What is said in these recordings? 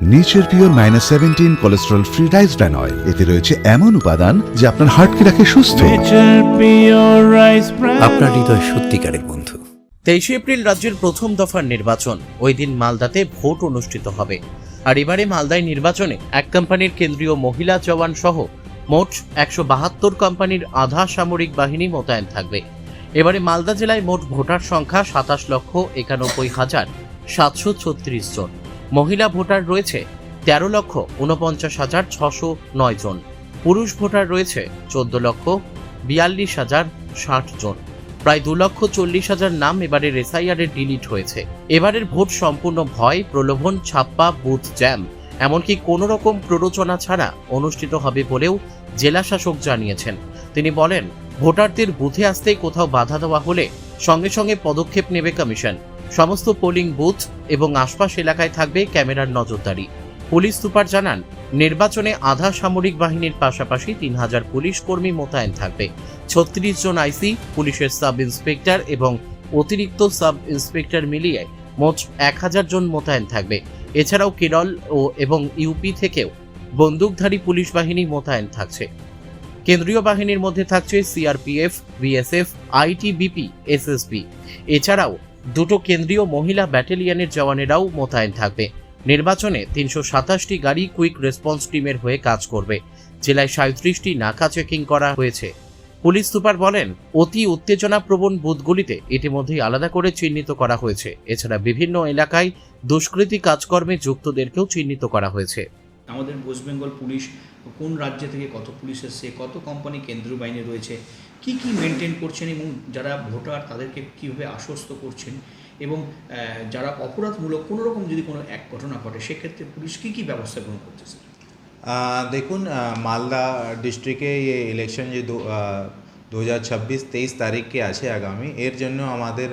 Nature pure -17 cholesterol free rice bran oil, এতে রয়েছে এমন উপাদান যা আপনার হার্টকে রাখে সুস্থ। আপনার হৃদয় সত্যিকারের বন্ধু। 23 এপ্রিল রাজ্যের প্রথম দফার নির্বাচন। ওই দিন মালদাতে ভোট অনুষ্ঠিত হবে। আর এবারে মালদায় নির্বাচনে এক কোম্পানির কেন্দ্রীয় মহিলা জওয়ান সহ মোট 172 কোম্পানির আধা সামরিক বাহিনী মোতায়েন থাকবে। এবারে মালদা জেলায় মোট ভোটার সংখ্যা 27,91,736 জন। মহিলা ভোটার রয়েছে 13,49,609 জন। পুরুষ ভোটার রয়েছে 14,42,060 জন। প্রায় 2,40,000 নাম এবারের এসআইআর ডিলিট হয়েছে। এবারের ভোট সম্পূর্ণ ভয়, প্রলোভন, ছাপ্পা, বুথ জ্যাম এমনকি কোনো রকম প্ররোচনা ছাড়া অনুষ্ঠিত হবে বলেও জেলা শাসক জানিয়েছেন। তিনি বলেন, ভোটারদের বুথে আসতেই কোথাও বাধা দেওয়া হলে সঙ্গে সঙ্গে পদক্ষেপ নেবে কমিশন। সমস্ত পোলিং বুথ এবং আশপাশ এলাকায় থাকবে ক্যামেরার নজরদারি। পুলিশ সুপার জানান, নির্বাচনে আধা সামরিক বাহিনীর পাশাপাশি 3,000 পুলিশ কর্মী মোতায়েন থাকবে। 36 জন আইসি, পুলিশের সাব ইন্সপেক্টর এবং অতিরিক্ত সাব ইন্সপেক্টর মিলিয়ে মোট 1,000 জন মোতায়েন থাকবে। এছাড়াও কেরল এবং ইউপি থেকেও বন্দুকধারী পুলিশ বাহিনী মোতায়েন থাকছে। কেন্দ্রীয় বাহিনীর মধ্যে থাকছে সিআরপিএফ, বিএসএফ, আইটিবিপি, এসএসবি। এছাড়াও দুটো কেন্দ্রীয় মহিলা ব্যাটালিয়নের জওয়ানেরাও মোতায়েন থাকবে। নির্বাচনে 327টি গাড়ি কুইক রেসপন্স টিমের হয়ে কাজ করবে। জেলায় 37টি নাকা চেকিং করা হয়েছে। পুলিশ সুপার বলেন, অতি উত্তেজনাপ্রবণ বুথগুলিতে ইতিমধ্যেই আলাদা করে চিহ্নিত করা হয়েছে। এছাড়া বিভিন্ন এলাকায় দুষ্কৃতী কাজকর্মে যুক্তদেরকেও চিহ্নিত করা হয়েছে। আমাদের ওয়েস্ট বেঙ্গল পুলিশ কোন রাজ্য থেকে কত পুলিশ এসছে, কত কোম্পানি কেন্দ্রীয় বাহিনী রয়েছে, কি কি মেনটেন করছেন এবং যারা ভোটার তাদেরকে কীভাবে আশ্বস্ত করছেন, এবং যারা অপরাধমূলক কোনো রকম যদি কোনো এক ঘটনা ঘটে সেক্ষেত্রে পুলিশ কী কী ব্যবস্থা গ্রহণ করতেছে। देखून मालदा डिस्ट्रिक्टे ये इलेक्शन जो 2026-23 तारीख के आछे आगामी एर जन्य आमादेर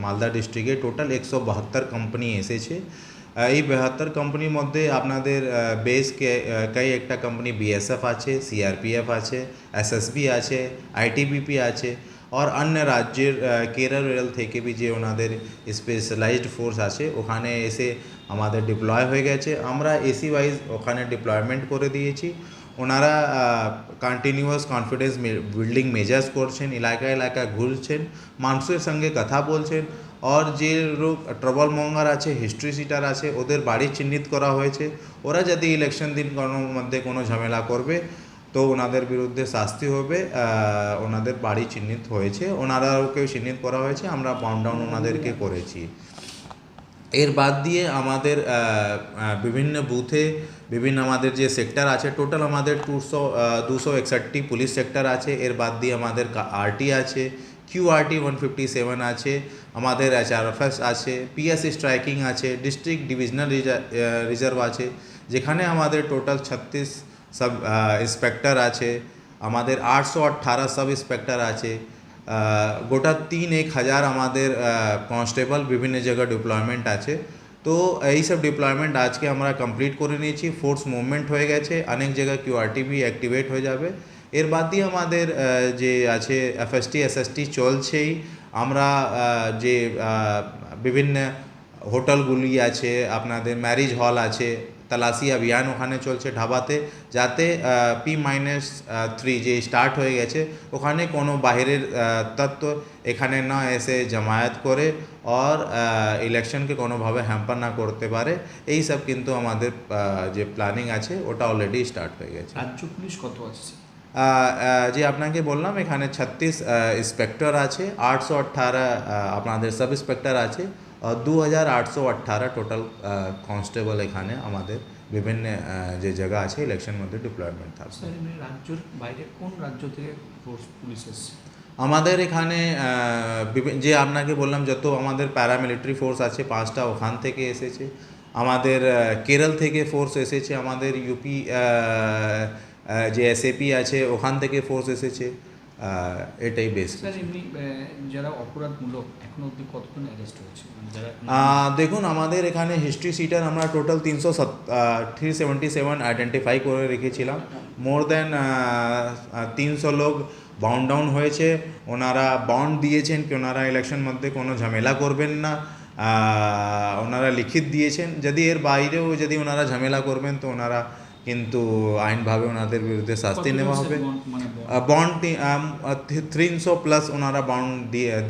मालदा डिस्ट्रिक्टे टोटाल 172 कोम्पानी एसेछे। এই 72 কোম্পানির মধ্যে আপনাদের বেস কই একটা কোম্পানি বিএসএফ আছে, সিআরপিএফ আছে, এসএসবি আছে, আইটিবিপি আছে, और अन्य राज्य केरल থেকে भी যে ওনাদের স্পেশালাইজড ফোর্স আছে ওখানে এসে আমাদের ডিপ্লয় হয়ে গেছে। আমরা এসি ওয়াইজ ওখানে ডিপ্লয়মেন্ট করে দিয়েছি। ওনারা কন্টিনিউয়াস কনফিডেন্স বিল্ডিং মেজার্স করছেন, এলাকা এলাকা ঘুরছেন, মানুষের সঙ্গে কথা বলছেন। और যে লোক ট্রাবল মঙ্গার আছে, হিস্ট্রি সিটার আছে, ওদের বাড়ি চিহ্নিত করা হয়েছে। ওরা যদি ইলেকশন দিন কোনো মধ্যে কোনো ঝামেলা করবে তো ওনাদের বিরুদ্ধে শাস্তি হবে। ওনাদের বাড়ি চিহ্নিত হয়েছে, ওনারাওকেও চিহ্নিত করা হয়েছে, আমরা বাউন্ড ডাউন ওনাদেরকে করেছি। এর বাদ দিয়ে আমাদের বিভিন্ন বুথে বিভিন্ন আমাদের যে সেক্টর আছে, টোটাল আমাদের 261টি পুলিশ সেক্টর আছে। এর বাদ দিয়ে আমাদের আরটি আছে, কিউআরটি 157 আছে, আমাদের এইচআরএফএস আছে, পিএসসি স্ট্রাইকিং আছে, ডিস্ট্রিক্ট ডিভিশনাল রিজার্ভ আছে, যেখানে আমাদের টোটাল 36 सब इंस्पेक्टर आछे, आमादेर 818 सब इंस्पेक्टर आछे। गोटा 3-1,000 आमादेर कन्स्टेबल विभिन्न जगह डिप्लयमेंट आछे। तो এই सब डिप्लयमेंट आज के আমরা कमप्लीट করে নিয়েছি। फोर्स मुभमेंट হয়ে গেছে, অনেক জায়গায় কিউআরটি भी অ্যাক্টিভেট হয়ে যাবে। এর বাদ দিয়ে আমাদের যে আছে এফএসটি এসএসটি চলছেই। আমরা যে বিভিন্ন হোটেলগুলি আছে, আপনাদের ম্যারেজ হল আছে, तलाशी अभियान ওখানে চলছে ঢাবাতে, যাতে P-3 যে স্টার্ট হয়ে গেছে ওখানে কোনো বাইরের তত্ত্ব এখানে না এসে জমায়েত করে और ইলেকশনকে কোনোভাবে হ্যাম্পার না করতে পারে। এই সব কিন্তু আমাদের যে প্ল্যানিং আছে ওটা অলরেডি স্টার্ট হয়ে গেছে। রাজ্য পুলিশ কত আছে? যে আপনাকে বললাম এখানে 36 ইন্সপেক্টর আছে, 818 আপনাদের সাব ইন্সপেক্টর আছে, और 2,818 টোটাল কনস্টেবল এখানে আমাদের বিভিন্ন যে জায়গা আছে ইলেকশন মধ্যে ডিপ্লয়মেন্ট থাকছে। রাজ্যের বাইরে কোন রাজ্য থেকে ফোর্স পুলিশ এসছে? আমাদের এখানে যে আপনাকে বললাম যত আমাদের প্যারামিলিটারি ফোর্স আছে 5টা ওখান থেকে এসেছে। আমাদের কেরল থেকে ফোর্স এসেছে, আমাদের ইউপি যে এসএপি আছে ওখান থেকে ফোর্স এসেছে। এটাই বেস। স্যার এমনি যারা অপরাধমূলক এখনো অবধি কতজন অ্যারেস্ট হয়েছে? দেখুন আমাদের এখানে হিস্ট্রি সিটার আমরা টোটাল 377 আইডেন্টিফাই করে রেখেছিলাম। মোর দেন 300 লোক বাউন্ড ডাউন হয়েছে। ওনারা বন্ড দিয়েছেন কি ওনারা ইলেকশন মধ্যে কোনো ঝামেলা করবেন না। ওনারা লিখিত দিয়েছেন। যদি এর বাইরেও যদি ওনারা ঝামেলা করবেন তো ওনারা কিন্তু আইনভাবে ওনাদের বিরুদ্ধে শাস্তি নেওয়া হবে। বন্ড 300+ ওনারা বন্ড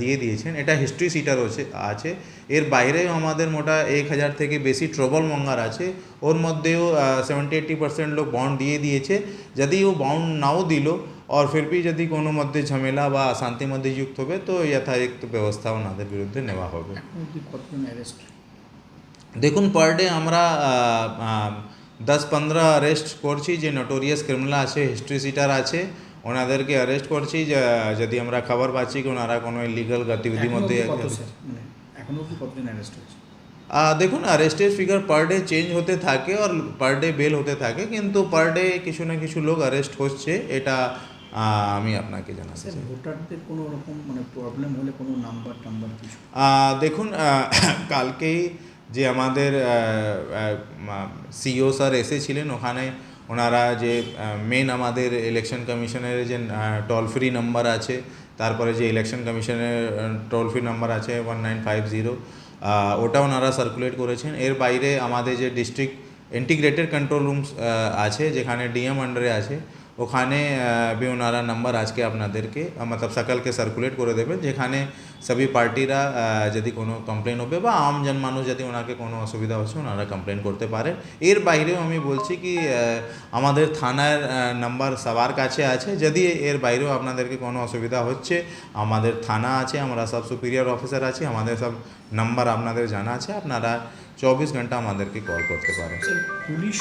দিয়ে দিয়েছেন, এটা হিস্ট্রি সিটার আছে। এর বাইরেও আমাদের মোটা 1000 থেকে বেশি ট্রবল মঙ্গার আছে, ওর মধ্যেও 70-80% লোক বন্ড দিয়ে দিয়েছে। যদি ও বন্ড নাও দিল और फिर भी যদি কোনো মধ্যে ঝামেলা বা অশান্তির মধ্যে যুক্ত হবে তো যথাযথ ব্যবস্থা ওনাদের বিরুদ্ধে নেওয়া হবে। কতজন অ্যারেস্ট? দেখুন, পার ডে আমরা 10-15 অ্যারেস্ট করছি। যে নোটোরিয়াস ক্রিমিনাল আছে, হিস্ট্রি সিটার আছে, ওনাদেরকে অ্যারেস্ট করছি। যদি আমরা খবর পাচ্ছি কি ওনারা কোনো ইলিগাল গতিবিধির মধ্যে। এখনো কি কতজন অ্যারেস্ট হয়েছে? দেখুন, অ্যারেস্টের ফিগার পার ডে চেঞ্জ হতে থাকে আর পার ডে বেল হতে থাকে, কিন্তু পার ডে কিছু না কিছু লোক অ্যারেস্ট হচ্ছে, এটা আমি আপনাকে জানাচ্ছি। ভোটারদের কোনো রকম প্রবলেম হলে কোনো নাম্বার কিছু? দেখুন, কালকেই যে আমাদের সিও স্যার এসেছিলেন, ওখানে ওনারা যে মেন আমাদের ইলেকশন কমিশনের যে টোল ফ্রি নাম্বার আছে, তারপরে যে ইলেকশন কমিশনের টোল ফ্রি নাম্বার আছে 1950, ওটা ওনারা সার্কুলেট করেছেন। এর বাইরে আমাদের যে ডিস্ট্রিক্ট ইন্টিগ্রেটেড কন্ট্রোল রুমস আছে, যেখানে ডিএম আন্ডারে আছে, ওখানে भी ওনারা নাম্বার আজকে আপনাদেরকে মতলব সকালকে সার্কুলেট করে দেবেন, যেখানে সবই পার্টিরা যদি কোনো কমপ্লেন হবে বা আম জনমানুষ যদি ওনাকে কোনো অসুবিধা হচ্ছে ওনারা কমপ্লেন করতে পারে। এর বাইরেও আমি বলছি কি আমাদের থানার নাম্বার সবার কাছে আছে। যদি এর বাইরেও আপনাদেরকে কোনো অসুবিধা হচ্ছে, আমাদের থানা আছে, আমরা সব সুপিরিয়র অফিসার আছি, আমাদের সব নাম্বার আপনাদের জানা আছে, আপনারা 24 ঘন্টা আমাদেরকে কল করতে পারেন। পুলিশ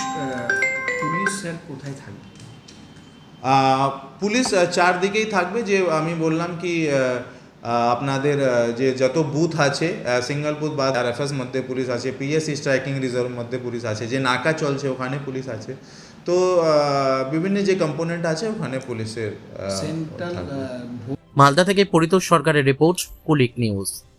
স্যার কোথায় থাকবে? পুলিশ চারদিকেই থাকবে। যে আমি বললাম কি আপনাদের যে যত বুথ আছে, সিঙ্গল বুথ বা আরএফএস মধ্যে পুলিশ আছে, পিএসসি স্ট্রাইকিং রিজার্ভ মধ্যে পুলিশ আছে, যে নাকা চলছে ওখানে পুলিশ আছে, তো বিভিন্ন যে কম্পোনেন্ট আছে ওখানে পুলিশের সেন্ট্রাল মালদা থেকে পরিতোষ সরকারের রিপোর্ট, কুলিক নিউজ।